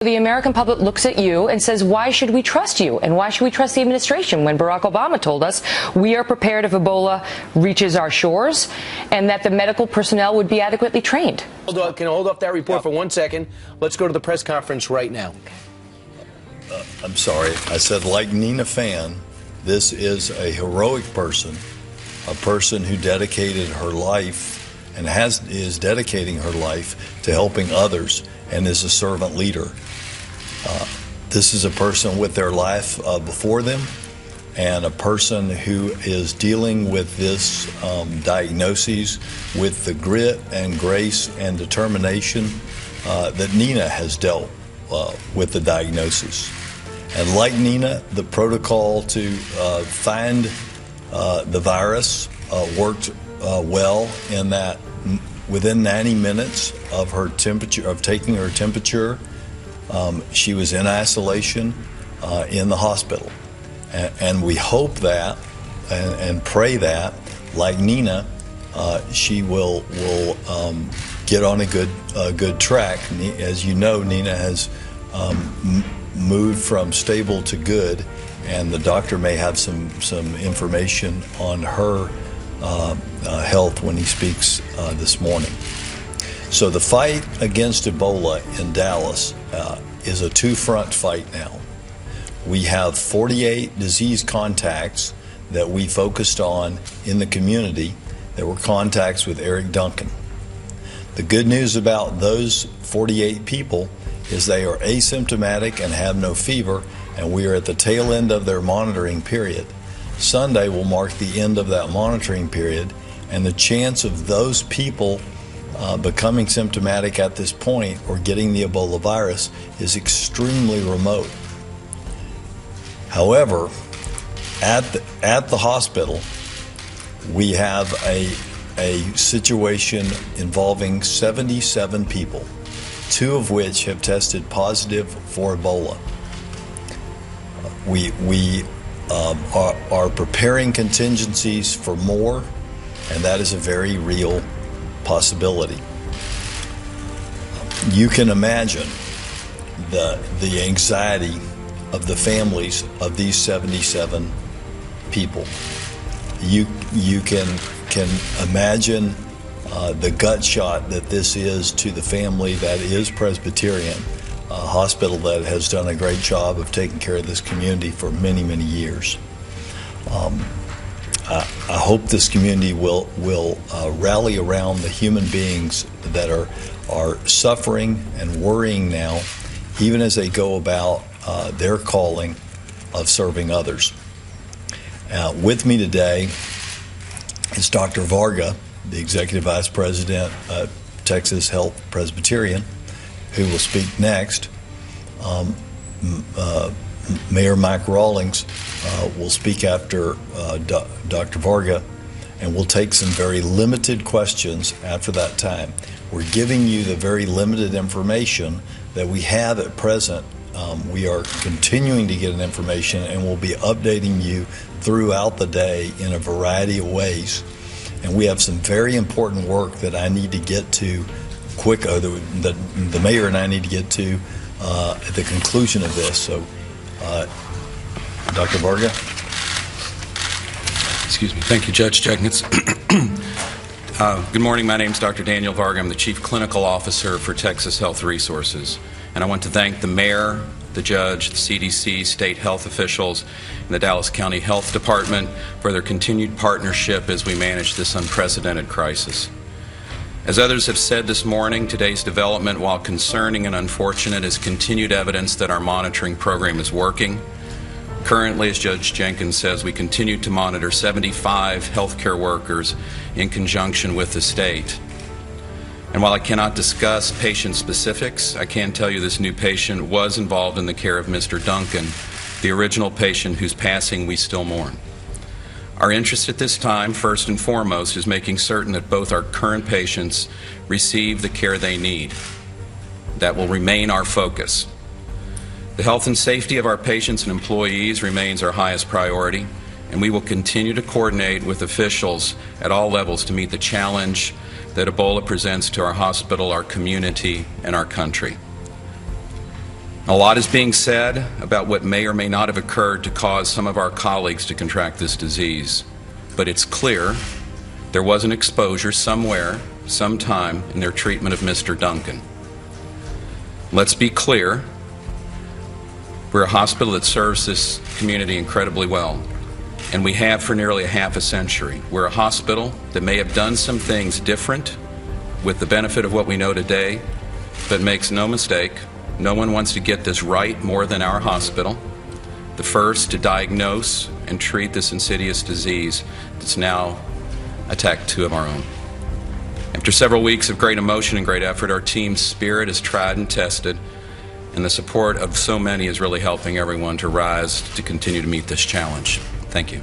The American public looks at you and says, why should we trust you? And why should we trust the administration when Barack Obama told us we are prepared if Ebola reaches our shores and that the medical personnel would be adequately trained? Can I hold off that report for 1 second? Let's go to the press conference right now. I'm sorry. I said, like Nina Phan, this is a heroic person, a person who dedicated her life and is dedicating her life to helping others and is a servant leader. This is a person with their life before them and a person who is dealing with this diagnosis with the grit and grace and determination that Nina has dealt with the diagnosis. And like Nina, the protocol to find the virus worked well in that within 90 minutes of her temperature, of taking her temperature, she was in isolation in the hospital. And we hope that and pray that, like Nina, she will get on a good track. As you know, Nina has moved from stable to good, and the doctor may have some information on her health when he speaks this morning. So the fight against Ebola in Dallas is a two-front fight now. We have 48 disease contacts that we focused on in the community that were contacts with Eric Duncan. The good news about those 48 people is they are asymptomatic and have no fever, and we are at the tail end of their monitoring period. Sunday will mark the end of that monitoring period, and the chance of those people becoming symptomatic at this point or getting the Ebola virus is extremely remote. However, at the hospital, we have a situation involving 77 people, 2 of which have tested positive for Ebola. We are preparing contingencies for more, and that is a very real possibility. You can imagine the anxiety of the families of these 77 people. You can imagine the gut shot that this is to the family that is Presbyterian, a hospital that has done a great job of taking care of this community for many, many years. I hope this community will rally around the human beings that are suffering and worrying now, even as they go about their calling of serving others. With me today is Dr. Varga, the Executive Vice President of Texas Health Presbyterian, who will speak next. Mayor Mike Rawlings will speak after Dr. Varga, and we'll take some very limited questions after that time. We're giving you the very limited information that we have at present. We are continuing to get information, and we'll be updating you throughout the day in a variety of ways. And we have some very important work that I need to get to quick, the mayor and I need to get to at the conclusion of this. So, Dr. Varga. Excuse me. Thank you, Judge Jenkins. Good morning. My name is Dr. Daniel Varga. I'm the Chief Clinical Officer for Texas Health Resources. And I want to thank the mayor, the judge, the CDC, state health officials, and the Dallas County Health Department for their continued partnership as we manage this unprecedented crisis. As others have said this morning, today's development, while concerning and unfortunate, is continued evidence that our monitoring program is working. Currently, as Judge Jenkins says, we continue to monitor 75 healthcare workers in conjunction with the state. And while I cannot discuss patient specifics, I can tell you this new patient was involved in the care of Mr. Duncan, the original patient whose passing we still mourn. Our interest at this time, first and foremost, is making certain that both our current patients receive the care they need. That will remain our focus. The health and safety of our patients and employees remains our highest priority, and we will continue to coordinate with officials at all levels to meet the challenge that Ebola presents to our hospital, our community, and our country. A lot is being said about what may or may not have occurred to cause some of our colleagues to contract this disease, but it's clear there was an exposure somewhere, sometime in their treatment of Mr. Duncan. Let's be clear, we're a hospital that serves this community incredibly well, and we have for nearly a half a century. We're a hospital that may have done some things different with the benefit of what we know today, but makes no mistake, no one wants to get this right more than our hospital, the first to diagnose and treat this insidious disease that's now attacked two of our own. After several weeks of great emotion and great effort, our team's spirit is tried and tested, and the support of so many is really helping everyone to rise to continue to meet this challenge. Thank you.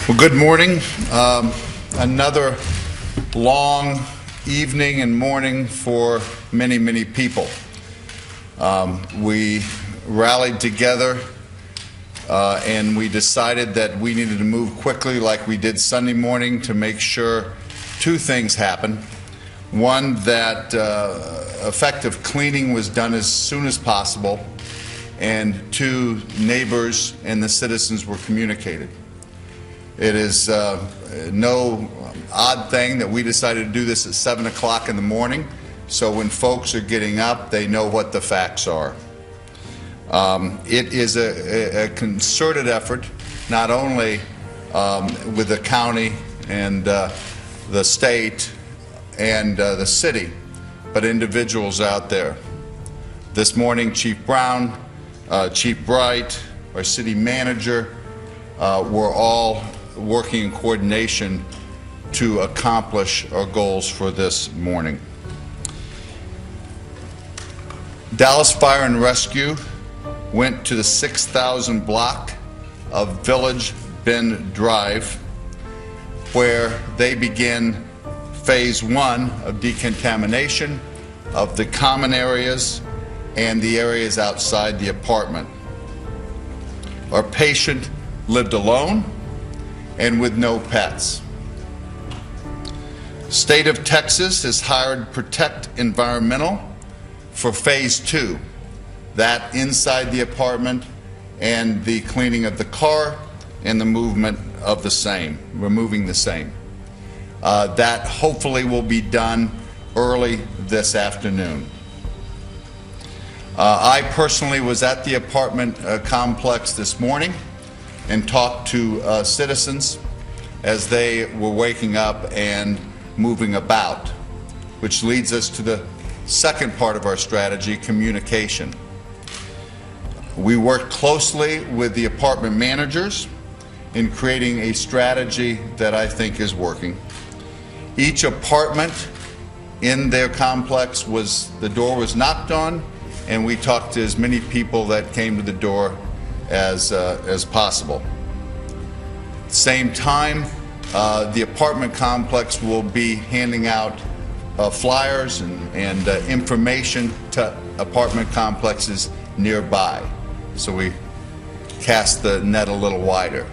Well, good morning. Another long evening and morning for many, many people. We rallied together and we decided that we needed to move quickly like we did Sunday morning to make sure two things happened. One, that effective cleaning was done as soon as possible, and two, neighbors and the citizens were communicated. It is no odd thing that we decided to do this at 7 o'clock in the morning, so when folks are getting up, they know what the facts are. It is a concerted effort, not only with the county and the state and the city, but individuals out there. This morning, Chief Brown, Chief Bright, our city manager, were all working in coordination to accomplish our goals for this morning. Dallas Fire and Rescue went to the 6,000 block of Village Bend Drive, where they begin phase 1 of decontamination of the common areas and the areas outside the apartment. Our patient lived alone and with no pets. State of Texas has hired Protect Environmental for phase 2, that inside the apartment and the cleaning of the car and the movement of the same, removing the same. That hopefully will be done early this afternoon. I personally was at the apartment complex this morning and talked to citizens as they were waking up and moving about, which leads us to the second part of our strategy, communication. We worked closely with the apartment managers in creating a strategy that I think is working. Each apartment in their complex the door was knocked on, and we talked to as many people that came to the door as possible. At the same time, the apartment complex will be handing out flyers and information to apartment complexes nearby. So we cast the net a little wider.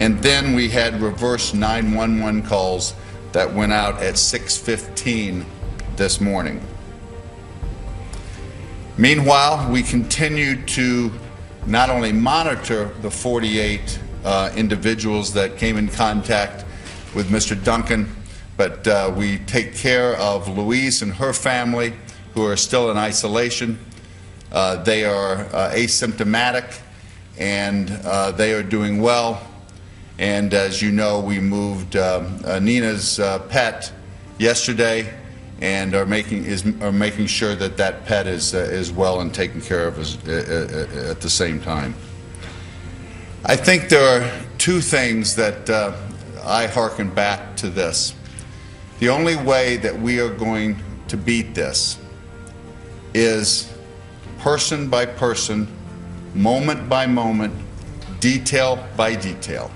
And then we had reverse 911 calls that went out at 6:15 this morning. Meanwhile, we continued to not only monitor the 48 individuals that came in contact with Mr. Duncan, but we take care of Louise and her family, who are still in isolation. They are asymptomatic, and they are doing well. And as you know, we moved Nina's pet yesterday, and are making sure that that pet is well and taken care of at the same time. I think there are two things that I hearken back to this. The only way that we are going to beat this is person by person, moment by moment, detail by detail.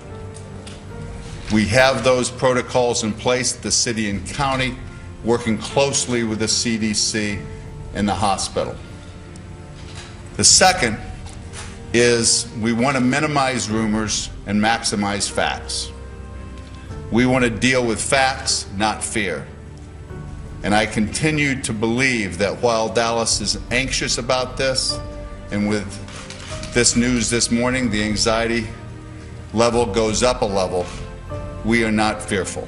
We have those protocols in place at the city and county, working closely with the CDC and the hospital. The second is we want to minimize rumors and maximize facts. We want to deal with facts, not fear. And I continue to believe that while Dallas is anxious about this, and with this news this morning, the anxiety level goes up a level, we are not fearful.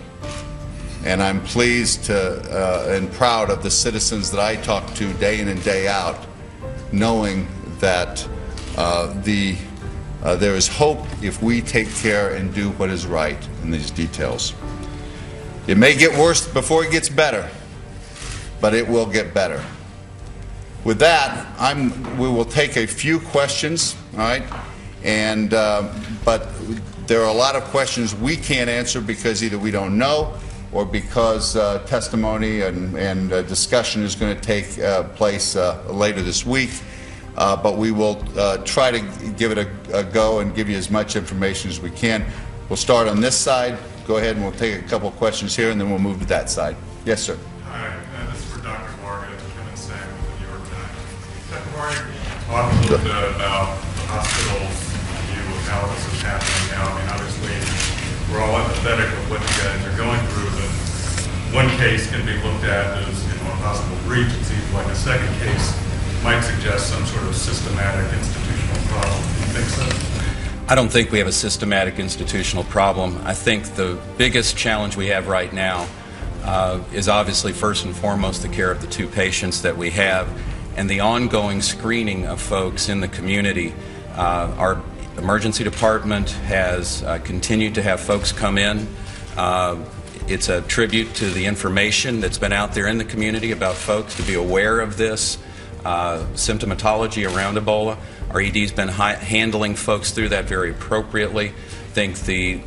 And I'm pleased to and proud of the citizens that I talk to day in and day out, knowing that there is hope if we take care and do what is right in these details. It may get worse before it gets better, but it will get better. With that, we will take a few questions, all right? And but there are a lot of questions we can't answer because either we don't know or because testimony and discussion is going to take place later this week. But we will try to give it a go and give you as much information as we can. We'll start on this side. Go ahead and we'll take a couple of questions here, and then we'll move to that side. Yes, sir. Hi, this is for Dr. Varga, Kevin Sang with the New York Times. Dr. Varga, talk a little bit about the hospital's view of how this is happening now. I mean, obviously, we're all empathetic with what you guys are going through, but one case can be looked at as a possible breach. It seems like a second case might suggest some sort of systematic institutional problem. Do you think so? I don't think we have a systematic institutional problem. I think the biggest challenge we have right now is obviously first and foremost the care of the two patients that we have and the ongoing screening of folks in the community. Our emergency department has continued to have folks come in. It's a tribute to the information that's been out there in the community about folks to be aware of this symptomatology around Ebola. Our ED's been handling folks through that very appropriately. I think the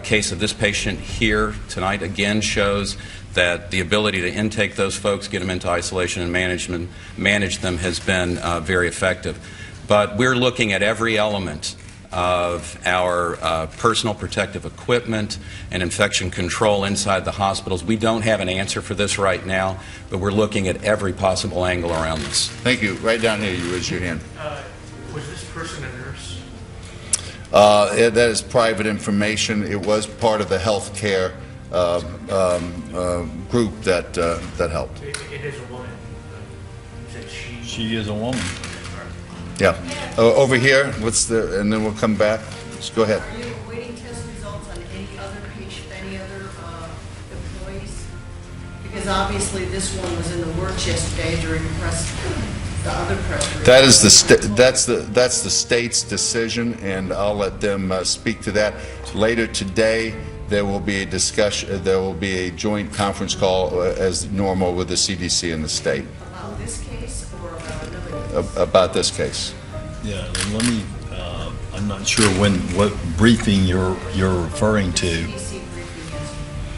case of this patient here tonight again shows that the ability to intake those folks, get them into isolation and manage them has been very effective. But we're looking at every element of our personal protective equipment and infection control inside the hospitals. We don't have an answer for this right now, but we're looking at every possible angle around this. Thank you. Right down here, you raise your hand. Was this person a nurse? That is private information. It was part of the health care group that helped. It is a woman. You said she. She is a woman. Yeah. Over here, and then we'll come back. Just go ahead. Are you awaiting test results on any other patient, any other employees? Because obviously this one was in the works yesterday during the other press release. That is that's the state's decision, and I'll let them speak to that. Later today, there will be a discussion. There will be a joint conference call as normal with the CDC and the state. About this case or about another case? About this case. Yeah, and let me. I'm not sure what briefing you're referring to, CDC briefing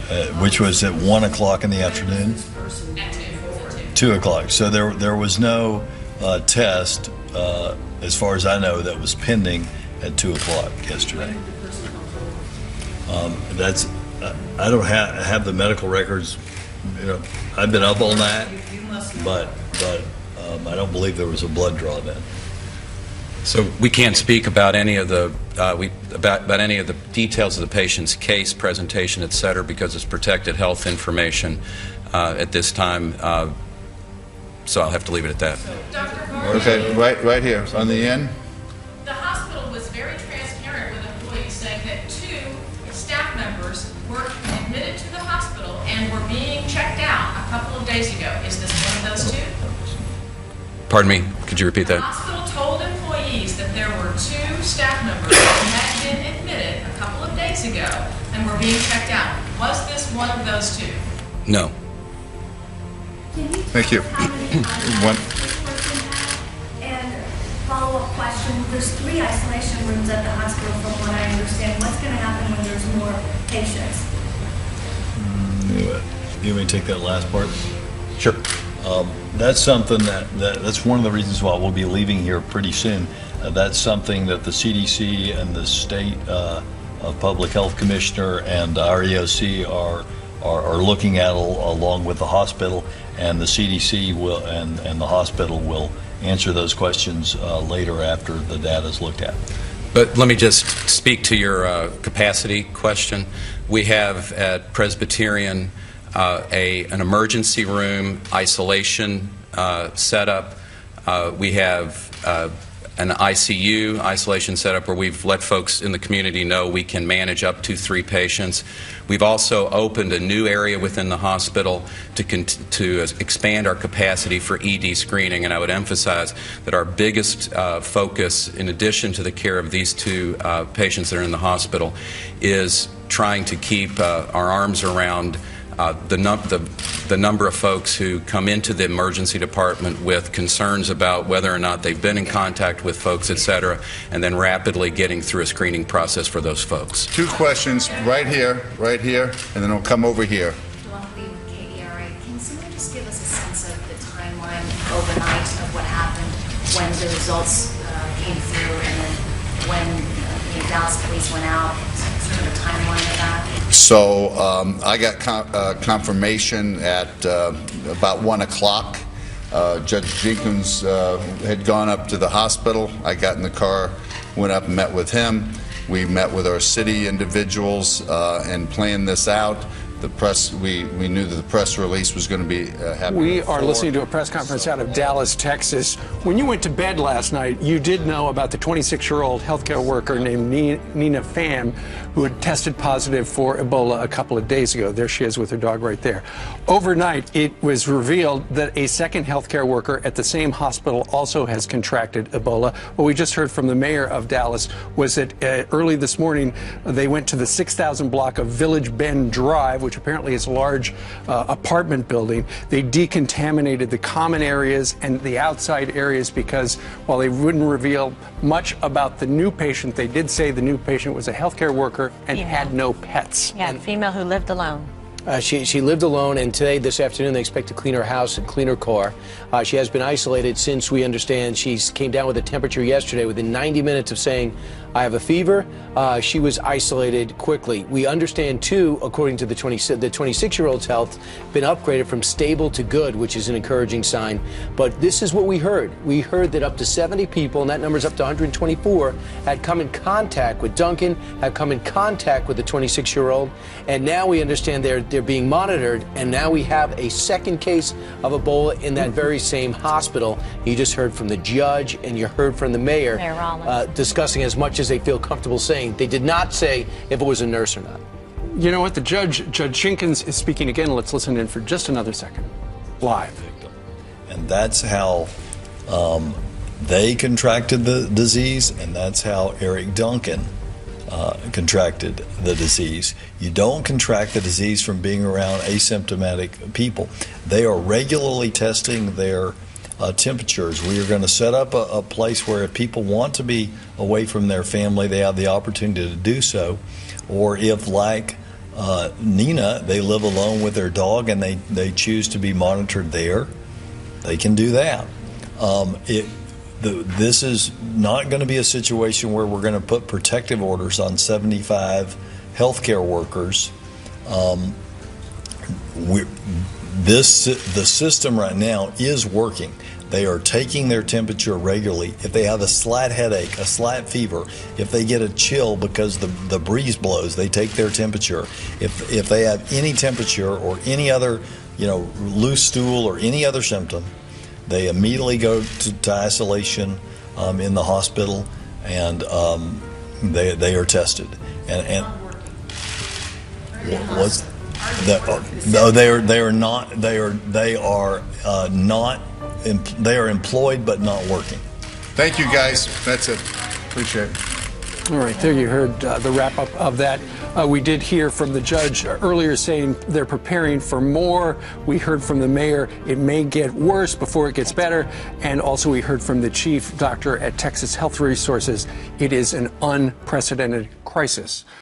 yesterday. which was at 1 o'clock in the afternoon. This person- 2 o'clock. So there was no test, as far as I know, that was pending at 2 o'clock yesterday. When did the person come forward? That's I don't have the medical records. You know, I've been up all night, You must know. but I don't believe there was a blood draw then. So we can't speak about any of the about any of the details of the patient's case, presentation, et cetera, because it's protected health information at this time. So I'll have to leave it at that. Dr. Varga, Okay, right here on the end. the hospital was very transparent with employees saying that 2 staff members were admitted to the hospital and were being checked out a couple of days ago. Is this one of those 2? Pardon me, could you repeat The that? hospital told employees that there were 2 staff members who had been admitted a couple of days ago and were being checked out. Was this one of those 2? No. Thank you. One. And follow-up question, there's 3 isolation rooms at the hospital from what I understand. What's going to happen when there's more patients? You want me to take that last part? Sure. That's something that's one of the reasons why we'll be leaving here pretty soon. That's something that the CDC and the state public health commissioner and our EOC are looking at along with the hospital, and the CDC will and the hospital will answer those questions later after the data is looked at. But let me just speak to your capacity question. We have at Presbyterian an emergency room isolation setup. We have an ICU isolation setup where we've let folks in the community know we can manage up to 3 patients. We've also opened a new area within the hospital to expand our capacity for ED screening, and I would emphasize that our biggest focus, in addition to the care of these 2 patients that are in the hospital, is trying to keep our arms around the number of folks who come into the emergency department with concerns about whether or not they've been in contact with folks, et cetera, and then rapidly getting through a screening process for those folks. 2 questions right here, and then we'll come over here. Can someone just give us a sense of the timeline overnight of what happened when the results came through and then when the Dallas police went out, sort of a timeline of that? So I got confirmation at about 1 o'clock. Judge Jenkins had gone up to the hospital. I got in the car, went up and met with him. We met with our city individuals and planned this out. The press, we knew that the press release was going to be happening. We are listening to a press conference out of Dallas, Texas. When you went to bed last night, you did know about the 26-year-old healthcare worker named Nina Pham, who had tested positive for Ebola a couple of days ago. There she is with her dog right there. Overnight, it was revealed that a second healthcare worker at the same hospital also has contracted Ebola. What we just heard from the mayor of Dallas was that early this morning, they went to the 6,000 block of Village Bend Drive, which apparently is a large apartment building. They decontaminated the common areas and the outside areas because while they wouldn't reveal much about the new patient, they did say the new patient was a healthcare worker and had no pets. Yeah, and female who lived alone. She lived alone, and today, this afternoon, they expect to clean her house and clean her car. She has been isolated since, we understand, she came down with a temperature yesterday. Within 90 minutes of saying, I have a fever, she was isolated quickly. We understand, too, according to the 26-year-old's health, been upgraded from stable to good, which is an encouraging sign. But this is what we heard. We heard that up to 70 people, and that number's up to 124, had come in contact with Duncan, had come in contact with the 26-year-old, and now we understand they're being monitored, and now we have a second case of Ebola in that very same hospital. You just heard from the judge, and you heard from the mayor discussing as much as they feel comfortable saying. They did not say if it was a nurse or not. You know what? Judge Jenkins is speaking again. Let's listen in for just another second. Live. And that's how they contracted the disease, and that's how Eric Duncan contracted the disease. You don't contract the disease from being around asymptomatic people. They are regularly testing their temperatures. We are going to set up a place where if people want to be away from their family, they have the opportunity to do so. Or if, like Nina, they live alone with their dog and they choose to be monitored there, they can do that. This is not going to be a situation where we're going to put protective orders on 75 healthcare workers. The system right now is working. They are taking their temperature regularly. If they have a slight headache, a slight fever, if they get a chill because the breeze blows, they take their temperature. If they have any temperature or any other, loose stool or any other symptom, they immediately go to isolation in the hospital, and they are tested. No, they are not. They are employed but not working. Thank you, guys. That's it. Appreciate it. All right, there you heard the wrap-up of that. We did hear from the judge earlier saying they're preparing for more. We heard from the mayor it may get worse before it gets better. And also we heard from the chief doctor at Texas Health Resources. It is an unprecedented crisis.